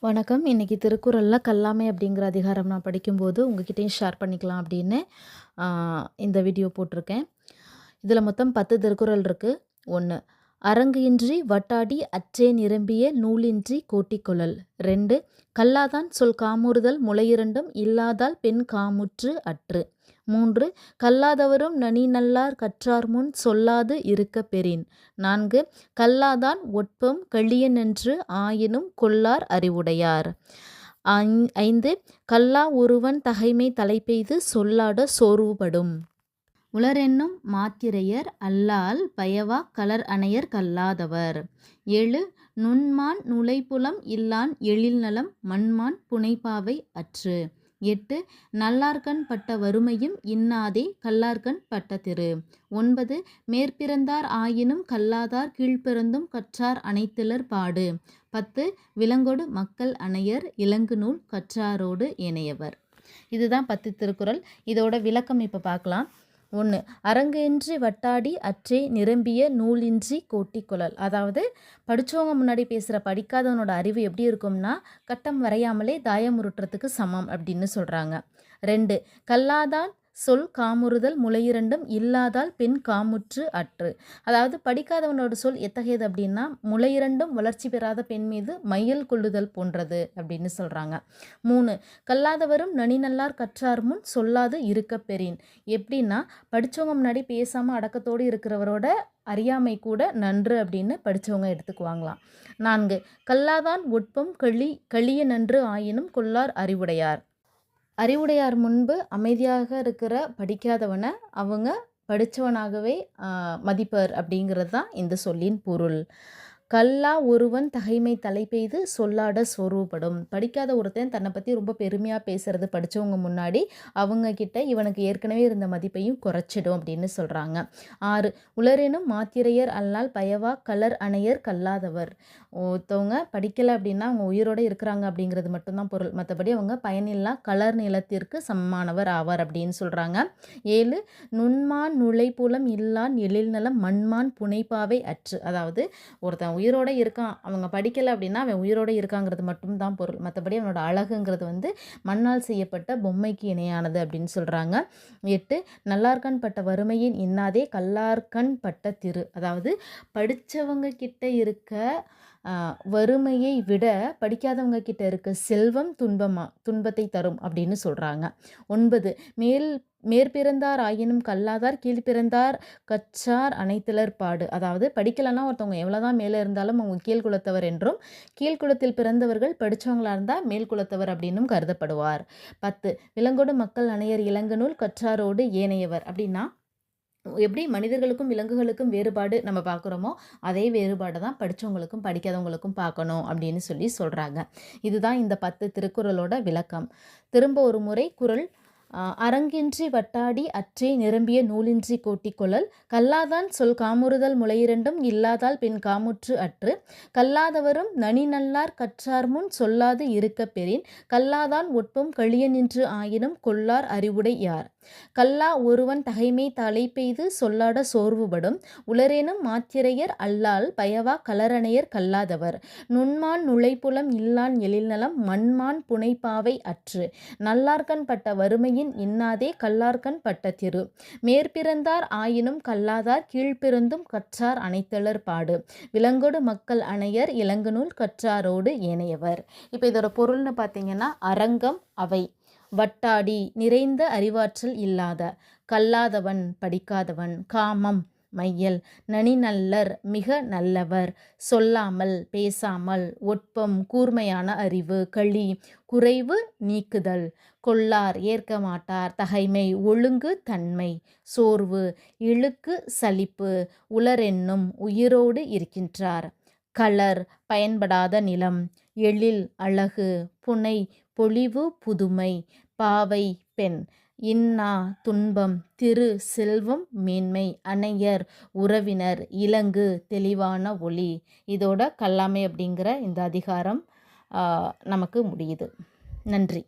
வணக்கம். இன்றைக்கி திருக்குறளில் கல்லாமை அப்படிங்கிற அதிகாரம் நான் படிக்கும்போது உங்ககிட்டயும் ஷேர் பண்ணிக்கலாம் அப்படின்னு இந்த வீடியோ போட்டிருக்கேன். இதில் மொத்தம் 10 திருக்குறள் இருக்குது. 1, அரங்கு இன்றி வட்டாடி அற்றே நிரம்பிய நூலின்றி கோட்டிக்கொள்ளல். 2, கல்லாதான் சொல் காமுறுதல் முளையிரண்டும் இல்லாதால் பெண் காமுற்று அற்று. 3, கல்லாதவரும் நனி நல்லார் கற்றார்முன் சொல்லாது இருக்கப் பெறின். 4, கல்லாதான் ஒட்பம் கழியனென்று ஆயினும் கொள்ளார் அறிவுடையார். 5, கல்லா ஒருவன் தகைமை தலைப்பெய்து சொல்லாட சோர்வுபடும். உளரென்னும் மாத்திரையர் அல்லால் பயவா கலர் அணையர் கல்லாதவர். 7, நுண்மான் நுழைப்புலம் இல்லான் எழில்நலம் மண்மான் புனைப்பாவை அற்று. 8, நல்லார்கண் பட்ட வறுமையும் இன்னாதே கல்லார்கண் பட்ட திரு. 9, மேற்பிறந்தார் ஆயினும் கல்லாதார் கீழ்ப்பிறந்தும் கற்றார் அனைத்திலர் பாடு. 10, விலங்கொடு மக்கள் அணையர் இலங்கு நூல் கற்றாரோடு ஏனையவர். இதுதான் 10 திருக்குறள். இதோட விளக்கம் இப்போ பார்க்கலாம். 1, அரங்கு இன்றி வட்டாடி அற்றே நிரம்பிய நூலின்றி கோட்டிக்கொள்ளல். அதாவது படித்தவங்க முன்னாடி பேசுகிற படிக்காதவனோட அறிவு எப்படி இருக்கும்னா கட்டம் வரையாமலே தாயம் உருட்டுறதுக்கு சமம் அப்படின்னு சொல்கிறாங்க. 2, கல்லாதான் சொல் காமுறுதல் முளையிரண்டும் இல்லாதால் பெண் காமுற்று அற்று. அதாவது படிக்காதவனோட சொல் எத்தகையது அப்படின்னா முளையிரண்டும் வளர்ச்சி பெறாத பெண் மீது மையல் கொள்ளுதல் போன்றது அப்படின்னு சொல்கிறாங்க. 3, கல்லாதவரும் நனி நல்லார் கற்றார் முன் சொல்லாது இருக்க பெறின். எப்படின்னா படித்தவங்க முன்னாடி பேசாமல் அடக்கத்தோடு இருக்கிறவரோட அறியாமை கூட நன்று அப்படின்னு படித்தவங்க எடுத்துக்குவாங்களாம். 4, கல்லாதான் ஒட்பம் கழிய நன்று ஆயினும் கொள்ளார் அறிவுடையார். அறிவுடையார் முன்பு அமைதியாக இருக்கிற படிக்காதவனை அவங்க படித்தவனாகவே மதிப்பர் அப்படிங்கிறது தான் இந்த சொல்லின் பொருள். கல்லா ஒருவன் தகைமை தலைப்பெய்து சொல்லாட சொரூபடும். படிக்காத ஒருத்தன் தன்னை பற்றி ரொம்ப பெருமையாக பேசுகிறது படித்தவங்க முன்னாடி அவங்கக்கிட்ட இவனுக்கு ஏற்கனவே இருந்த மதிப்பையும் குறைச்சிடும் அப்படின்னு சொல்கிறாங்க. 6, உளரெனும் மாத்திரையர் அல்லால் பயவா கலர் அணையர் கல்லாதவர். ஒருத்தவங்க படிக்கலை அப்படின்னா அவங்க உயிரோடு இருக்கிறாங்க அப்படிங்கிறது மட்டும்தான் பொருள். மற்றபடி அவங்க பயனில்லா கலர் நிலத்திற்கு சமமானவர் ஆவார் அப்படின்னு சொல்கிறாங்க. 7, நுண்மான் நுழைப்புலம் இல்லான் எழில்நலம் மண்மான் புனைப்பாவை அற்று. அதாவது ஒருத்தன் உயிரோடு இருக்கான், அவங்க படிக்கலை அப்படின்னா அவன் உயிரோடு இருக்காங்கிறது மட்டும்தான் பொருள். மற்றபடி அவனோட அழகுங்கிறது மண்ணால் செய்யப்பட்ட பொம்மைக்கு இணையானது அப்படின்னு சொல்கிறாங்க. 8, நல்லார்கண் பட்ட வறுமையின் இன்னாதே கல்லார்கண் பட்ட திரு. அதாவது படித்தவங்க கிட்ட இருக்க வறுமையை விட படிக்காதவங்க கிட்ட இருக்க செல்வம் துன்பத்தை தரும் அப்படின்னு சொல்கிறாங்க. 9, மேற்பிறந்தார் ஆயினும் கல்லாதார் கீழ்பிறந்தார் கற்றார் அனைத்திலர் பாடு. அதாவது படிக்கலைன்னா ஒருத்தவங்க எவ்வளோதான் மேலே இருந்தாலும் அவங்க கீழ்குலத்தவர் என்றும் கீழ்குலத்தில் பிறந்தவர்கள் படித்தவங்களாக இருந்தால் மேல்குலத்தவர் அப்படின்னும் கருதப்படுவார். 10, விலங்கோடு மக்கள் அணையர் இலங்கு நூல் கற்றாரோடு ஏனையவர். அப்படின்னா எப்படி மனிதர்களுக்கும் விலங்குகளுக்கும் வேறுபாடு நம்ம பார்க்குறோமோ அதே வேறுபாடு தான் படித்தவங்களுக்கும் படிக்காதவங்களுக்கும் பார்க்கணும் அப்படின்னு சொல்கிறாங்க. இதுதான் இந்த 10 திருக்குறளோட விளக்கம். திரும்ப ஒரு முறை குறள். அரங்கின்றி வட்டாடி அற்றே நிரம்பிய நூலின்றி கோட்டிக்கொள்ளல். கல்லாதான் சொல் காமுறுதல் முளையிரண்டும் இல்லாதால் பெண் காமுற்று அற்று. கல்லாதவரும் நனி நல்லார் கற்றார் முன் சொல்லாது இருக்க பெறின். கல்லாதான் ஒட்பம் கழிய நின்று ஆயினும் கொள்ளார் அறிவுடை யார். கல்லா ஒருவன் தகைமை தலைப்பெய்து சொல்லாட சோர்வுபடும். உளரேனும் மாத்திரையர் அல்லால் பயவா கலரணையர் கல்லாதவர். நுண்மான் நுழைப்புலம் இல்லான் எழில்நலம் மண்மான் புனைப்பாவை அற்று. நல்லார்கண் பட்ட வறுமையின் இன்னாதே கல்லார்கண் பட்ட திரு. மேற்பிறந்தார் ஆயினும் கல்லாதார் கீழ்ப்பிறந்தும் கற்றார் அனைத்திலர் பாடு. விலங்கொடு மக்கள் அணையர் இலங்கு நூல் கற்றாரோடு ஏனையவர். இப்போ இதோட பொருள்னு பார்த்தீங்கன்னா அரங்கம் அவை, வட்டாடி நிறைந்த அறிவாற்றல் இல்லாத, கல்லாதவன் படிக்காதவன், காமம் மையல், நனி நல்லர் மிக நல்லவர், சொல்லாமல் பேசாமல், ஒட்பம் கூர்மையான அறிவு, களி குறைவு நீக்குதல், கொள்ளார் ஏற்க மாட்டார், தகைமை ஒழுங்கு தன்மை, சோர்வு இழுக்கு சலிப்பு, உளரென்னும் உயிரோடு இருக்கின்றார், கலர் பயன்படாத நிலம், எழில் அழகு, புனை பொலிவு புதுமை, பாவை பெண், இன்னா துன்பம், திரு செல்வம் மேன்மை, அணையர் உறவினர், இலங்கு தெளிவான ஒளி. இதோட கல்லாமை அப்படிங்கிற இந்த அதிகாரம் நமக்கு முடியுது. நன்றி.